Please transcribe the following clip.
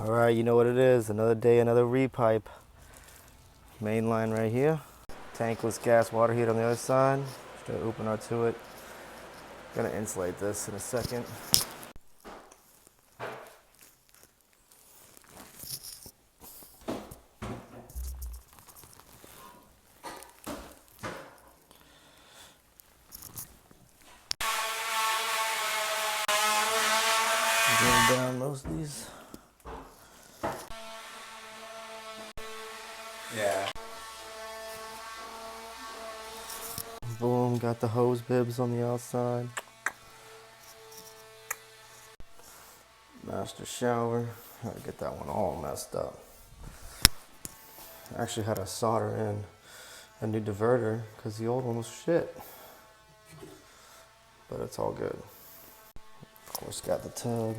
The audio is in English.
Alright, you know what it is. Another day, another repipe. Main line right here. Tankless gas water heater on the other side. Just gonna open our to it. Gonna insulate this in a second. Drill down most of these. Yeah. Boom, got the hose bibs on the outside. Master shower. Gotta get that one all messed up. I actually had to solder in a new diverter because the old one was shit. But it's all good. Of course, got the tub.